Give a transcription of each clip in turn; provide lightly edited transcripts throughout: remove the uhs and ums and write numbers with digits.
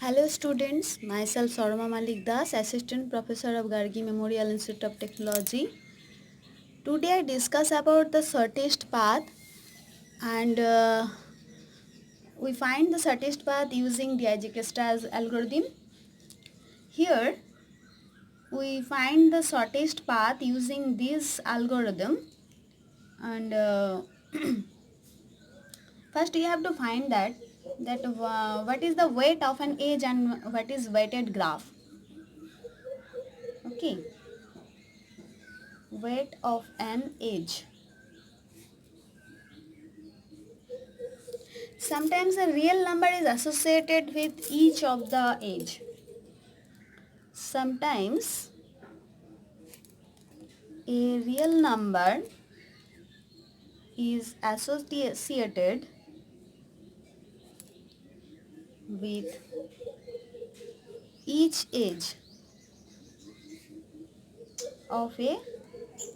Hello students, myself Saroma Malik Das, Assistant Professor of Gargi Memorial Institute of Technology. Today I discuss about the shortest path and we find the shortest path using Dijkstra's algorithm. Here we find the shortest path using this algorithm and first you have to find that what is the weight of an edge and what is weighted graph. Okay, weight of an edge. Sometimes a real number is associated with each of the edge. Sometimes a real number is associated with each edge of a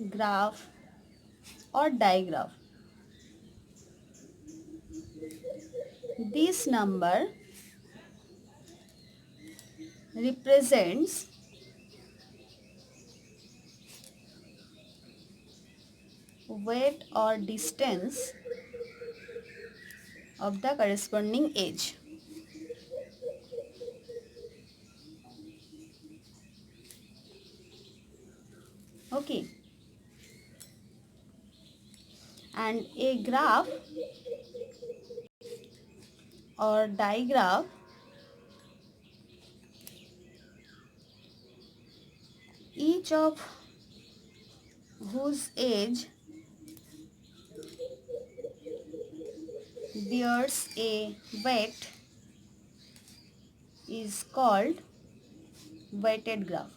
graph or digraph. This number represents weight or distance of the corresponding edge. Okay, and a graph or digraph each of whose edge bears a weight is called weighted graph.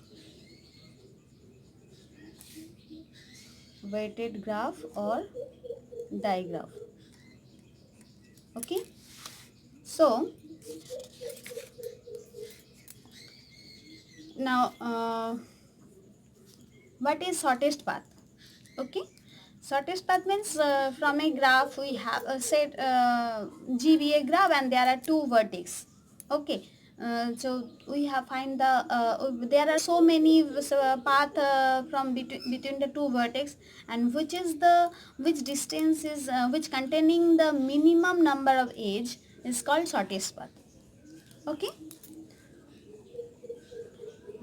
Weighted graph or digraph. Okay. So now what is shortest path? Okay. Shortest path means from a graph we have a set GBA graph and there are two vertices. Okay. So we have find the there are so many path from between the two vertex, and which distance is which containing the minimum number of edge is called shortest path. Okay,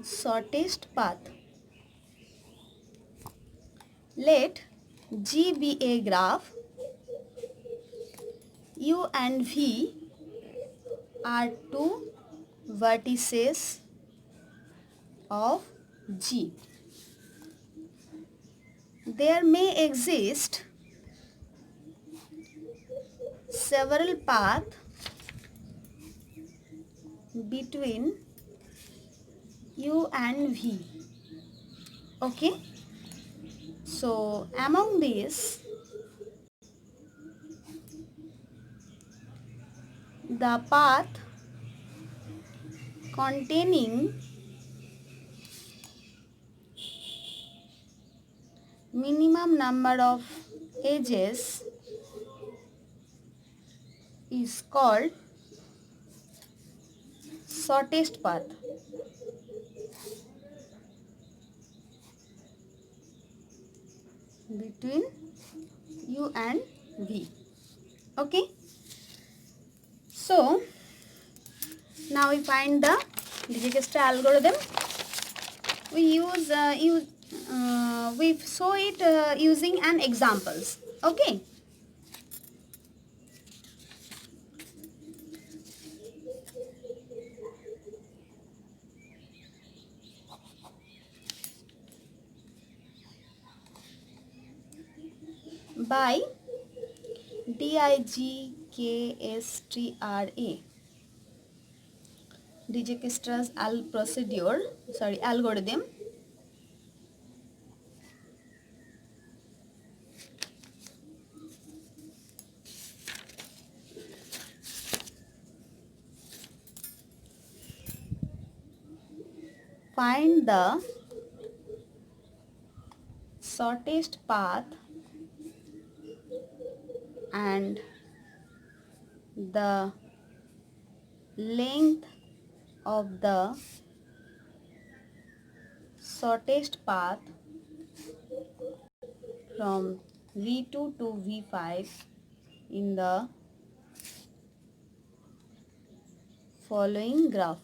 shortest path. Let G be a graph. U and V are two vertices of G. There may exist several paths between U and V. Okay. So among these, the path containing minimum number of edges is called shortest path. Between U and V. Okay. So now we find the Dijkstra algorithm. We show it using an examples. Okay. By Dijkstra, Dijkstra's algorithm. Find the shortest path and the length of the shortest path from V2 to V5 in the following graph.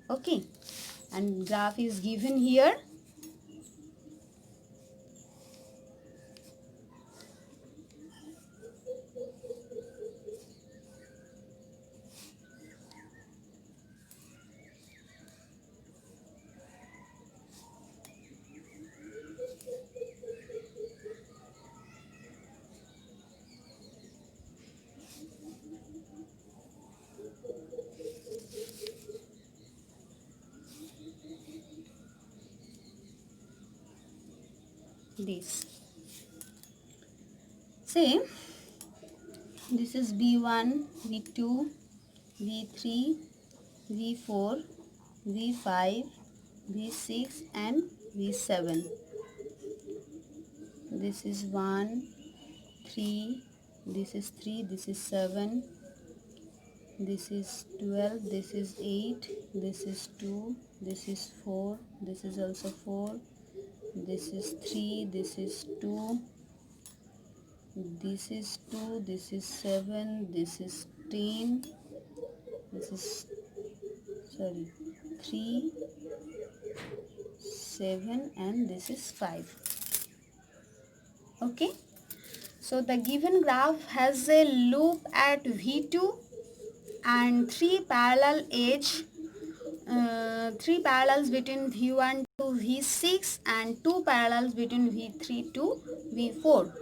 Okay, and graph is given here. This. Say this is V1, V2, V3, V4, V5, V6 and V7. This is 1, 3, this is 3, this is 7, this is 12, this is 8, this is 2, this is 4, this is also 4, this is 3, this is 2, this is 2, this is 7, this is 10, this is 3, 7 and this is 5. Okay, so the given graph has a loop at V2 and 3 parallel edge, 3 parallels between V1 to V6 and 2 parallels between V3 to V4.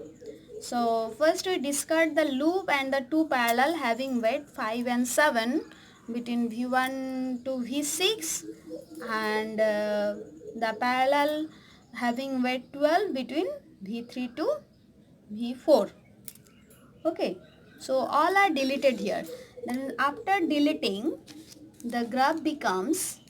So first we discard the loop and the 2 parallel having weight 5 and 7 between V1 to V6 and the parallel having weight 12 between V3 to V4. Okay, so all are deleted here. Then after deleting, the graph becomes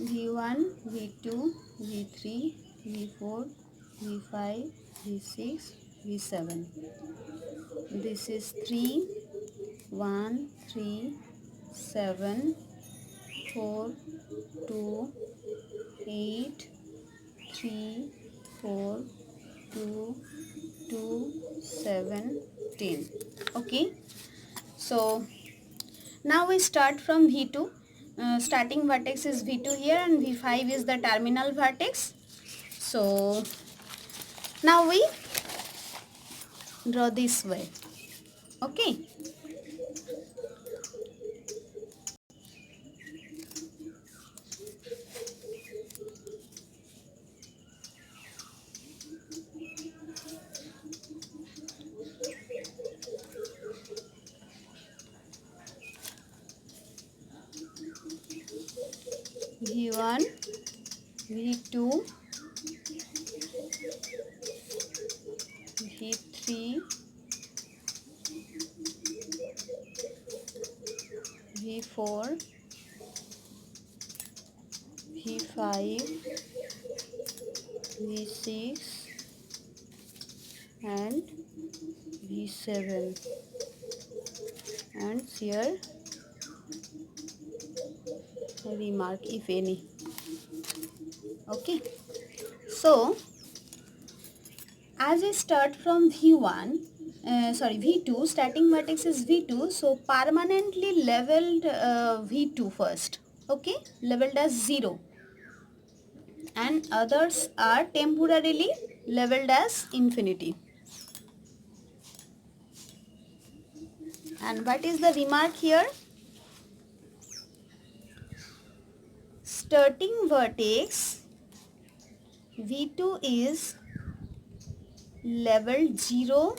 V1, V2, V3, V4, V5, V6, V7. This is 3, 1, 3, 7, 4, 2, 8, 3, 4, 2, 2, 7, 10. Okay, so now we start from V2. Starting vertex is V2 here and V5 is the terminal vertex. So now we draw this way. Okay. V1, V2, V3, V4, V5, V6 and V7, and here remark if any. Okay, so as I start from V2, starting vertex is V2, so permanently leveled V2 first. Okay, leveled as 0, and others are temporarily leveled as infinity. And what is the remark here? Starting vertex V2 is leveled 0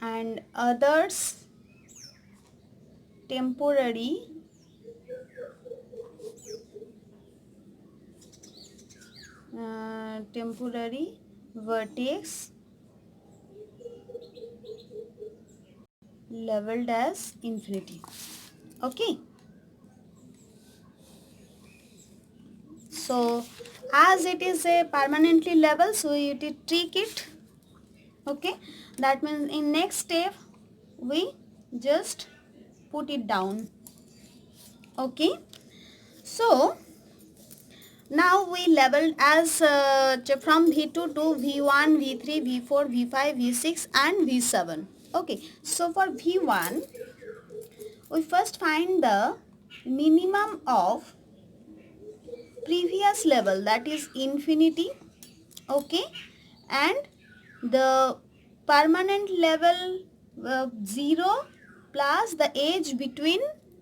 and others temporary vertex leveled as infinity. Okay, so as it is a permanently level, so you tweak it. Okay, that means in next step we just put it down. Okay, so now we leveled as from V2 to V1, V3, V4, V5, V6 and V7. Okay, so for V1 we first find the minimum of previous level, that is infinity. Okay, and the permanent level 0 plus the age between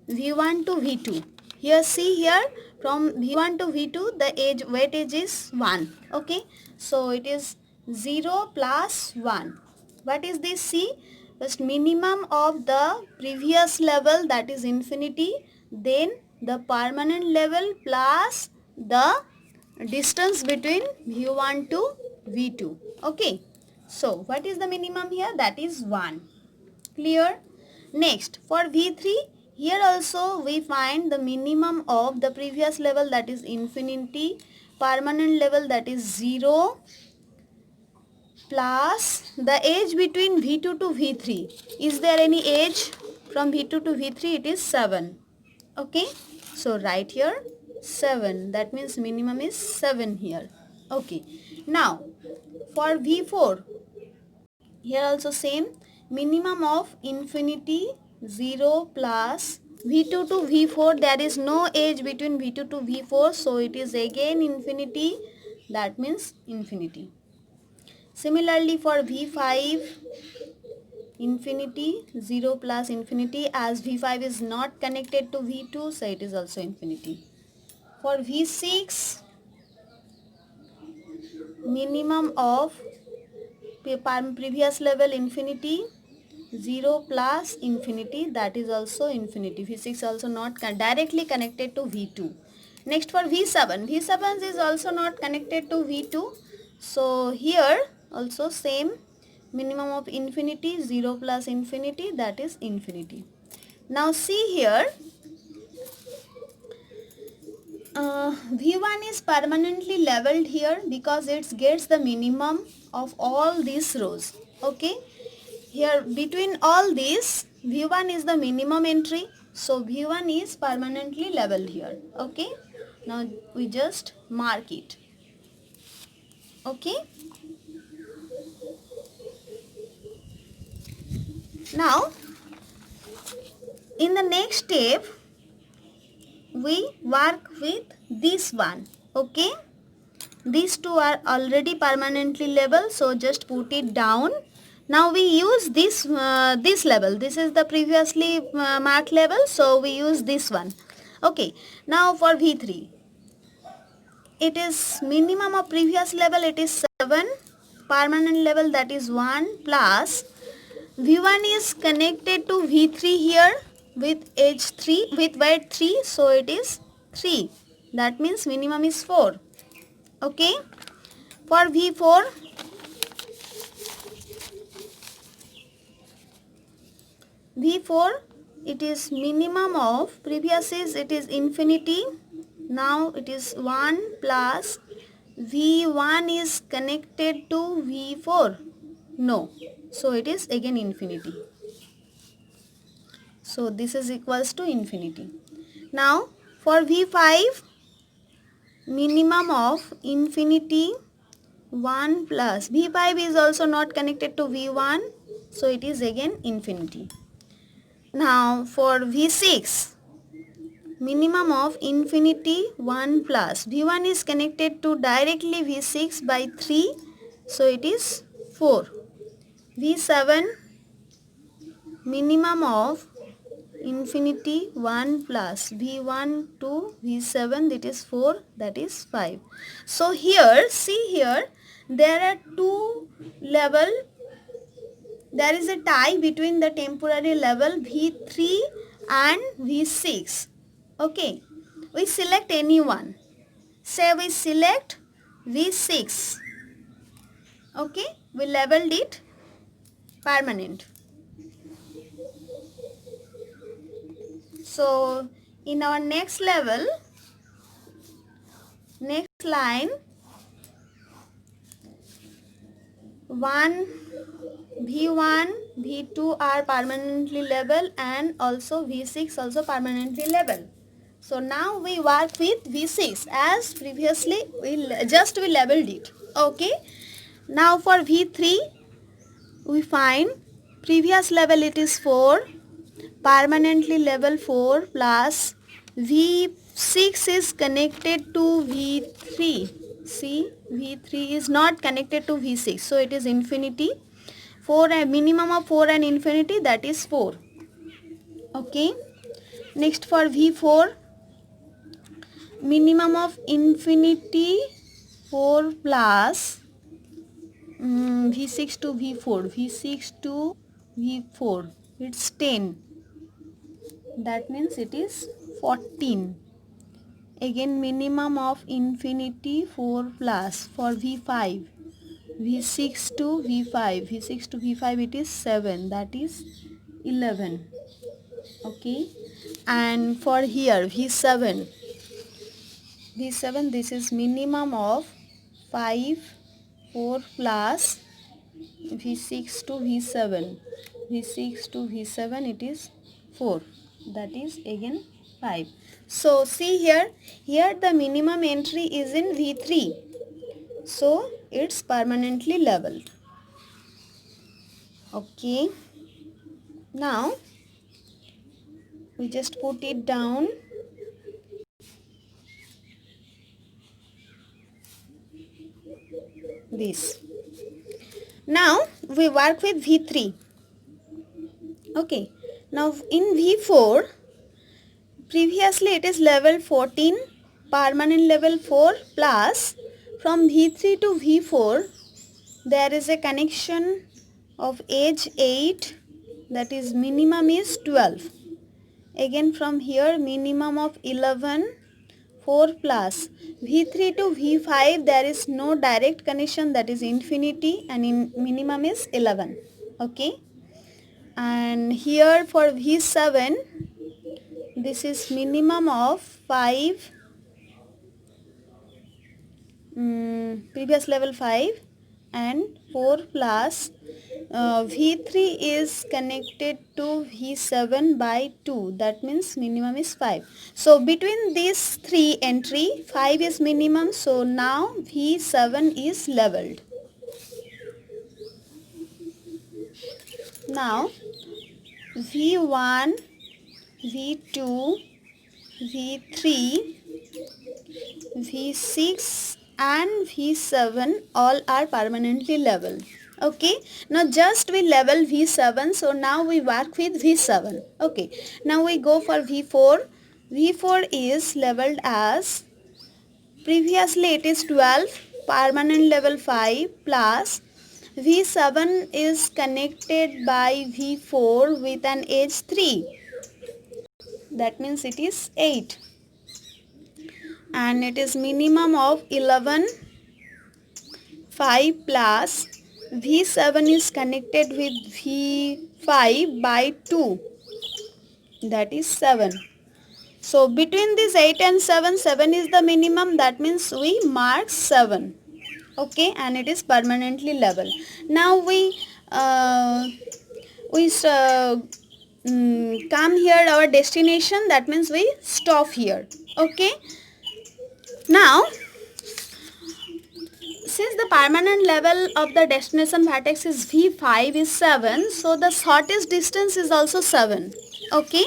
V1 to V2. Here see here from V1 to V2 the age weightage is 1. Okay, so it is 0 plus 1. What is this? See, first minimum of the previous level, that is infinity, then the permanent level plus the distance between V1 to V2. Okay, so what is the minimum here? That is 1. Clear? Next, for V3, here also we find the minimum of the previous level, that is infinity, permanent level, that is 0, plus the age between V2 to V3. Is there any age from V2 to V3? It is 7. Okay, so write here 7. That means minimum is 7 here. Okay, now for V4, here also same, minimum of infinity 0 plus V2 to V4. There is no age between V2 to V4, so it is again infinity, that means infinity. Similarly for V5, infinity 0 plus infinity, as V5 is not connected to V2, so it is also infinity. For V6, minimum of previous level infinity 0 plus infinity, that is also infinity. V6 also not directly connected to V2. Next for V7, V7 is also not connected to V2, so here also same, minimum of infinity 0 plus infinity, that is infinity. Now see here, V1 is permanently leveled here because it gets the minimum of all these rows. Okay, here between all these V1 is the minimum entry, so V1 is permanently leveled here. Okay, now we just mark it. Okay, now in the next step we work with this one. Okay, these two are already permanently level, so just put it down. Now we use this this level. This is the previously marked level, so we use this one. Okay, now for V3, it is minimum of previous level, it is 7, permanent level, that is 1, plus V1 is connected to V3 here with age 3, with weight 3, so it is 3. That means minimum is 4. Okay, for V4, it is minimum of previous is, it is infinity, now it is 1 plus V1 is connected to V4, no, so it is again infinity, so this is equals to infinity. Now for V5, minimum of infinity 1 plus V5 is also not connected to V1, so it is again infinity. Now for V6, minimum of infinity 1 plus V1 is connected to directly V6 by 3, so it is 4. V7, minimum of infinity 1 plus V1 to V7, that is 4, that is 5. So here, see here, there are two level, there is a tie between the temporary level V3 and V6. Okay, we select any one. Say we select V6. Okay, we labeled it permanent. So in our next level, next line, 1, V1, V2 are permanently labeled and also V6 also permanently labeled. So now we work with V6 as previously we labeled it. Okay. Now for V3 we find previous level it is 4, permanently level 4 plus V6 is connected to V3. See, V3 is not connected to V6, so it is infinity. 4 and minimum of 4 and infinity, that is 4. Okay. Next for V4, minimum of infinity 4 plus V6 to V4. V6 to V4, it's 10. That means it is 14. Again minimum of infinity 4 plus for V5. V6 to V5. V6 to V5 it is 7. That is 11. Okay. And for here V7. V7 this is minimum of 5 4 plus V6 to V7. V6 to V7 it is 4. That is again 5. So see here the minimum entry is in V3. So it's permanently labeled. Okay. Now we just put it down. This. Now we work with V3. Okay. Now in V4, previously it is level 14, permanent level 4 plus from V3 to V4 there is a connection of age 8, that is minimum is 12. Again from here minimum of 11, 4 plus V3 to V5 there is no direct connection, that is infinity, and in minimum is 11. Okay. And here for V7 this is minimum of 5, previous level 5 and 4 plus V3 is connected to V7 by 2, that means minimum is 5. So between these three entry 5 is minimum, so now V7 is leveled. Now V1, V2, V3, V6 and V7 all are permanently labeled. Okay. Now just we label V7. So now we work with V7. Okay. Now we go for V4. V4 is labeled as previously it is 12, permanent level 5 plus V7 is connected by V4 with an age 3. That means it is 8. And it is minimum of 11, 5 plus V7 is connected with V5 by 2, that is 7. So between this 8 and 7, 7 is the minimum, that means we mark 7. Okay, and it is permanently level. Now we come here our destination, that means we stop here. Okay. Now since the permanent level of the destination vertex is V5 is 7, so the shortest distance is also 7. Okay.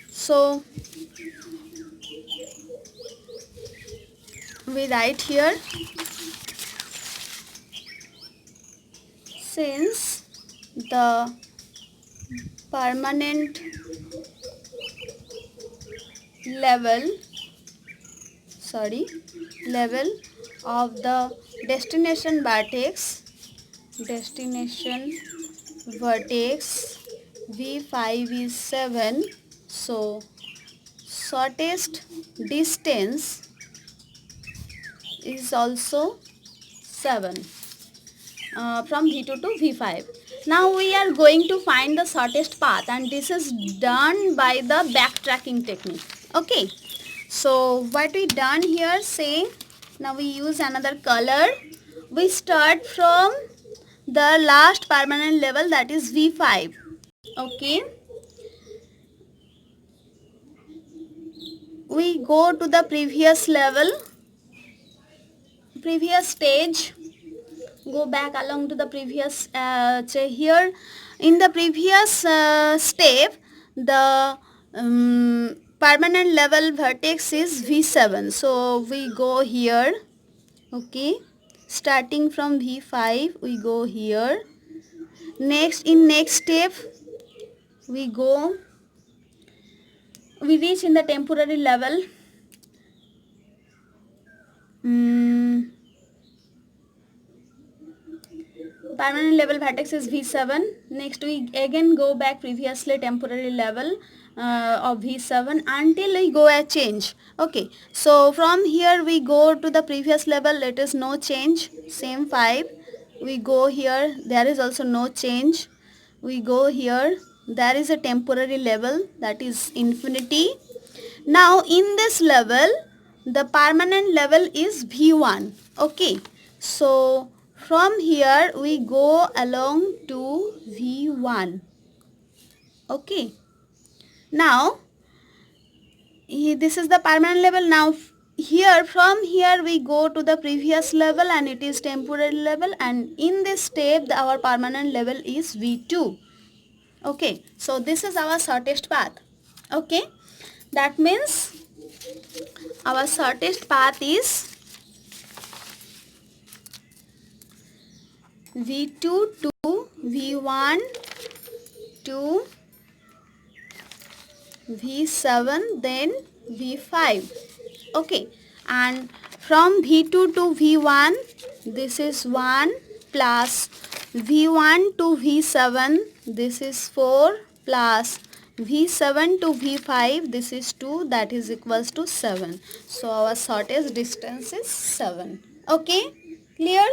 So we write here, since the permanent level of the destination vertex V5 is 7, So shortest distance is also 7 from V2 to V5. Now we are going to find the shortest path, and this is done by the backtracking technique. Okay, so what we done here, say now we use another color. We start from the last permanent level, that is V5. Okay, we go to the previous level, previous stage, go back along to the previous here in the previous step, the permanent level vertex is V7, so we go here. Okay, starting from V5 we go here. Next, in next step we go, we reach in the temporary level. Permanent level vertex is V7. Next we again go back previously temporary level of V7 until we go a change. Okay, so from here we go to the previous level, it is no change, same 5. We go here, there is also no change. We go here, there is a temporary level, that is infinity. Now in this level the permanent level is V1. Okay, so from here we go along to V1. Okay, now this is the permanent level. Now here, from here we go to the previous level and it is temporary level, and in this step our permanent level is V2. Okay, so this is our shortest path. Okay, that means our shortest path is V2 to V1 to V7, then V5. Okay, and from V2 to V1 this is 1 plus V1 to V7 this is 4 plus V7 to V5 this is 2, that is equals to 7. So our shortest distance is 7. Okay, clear?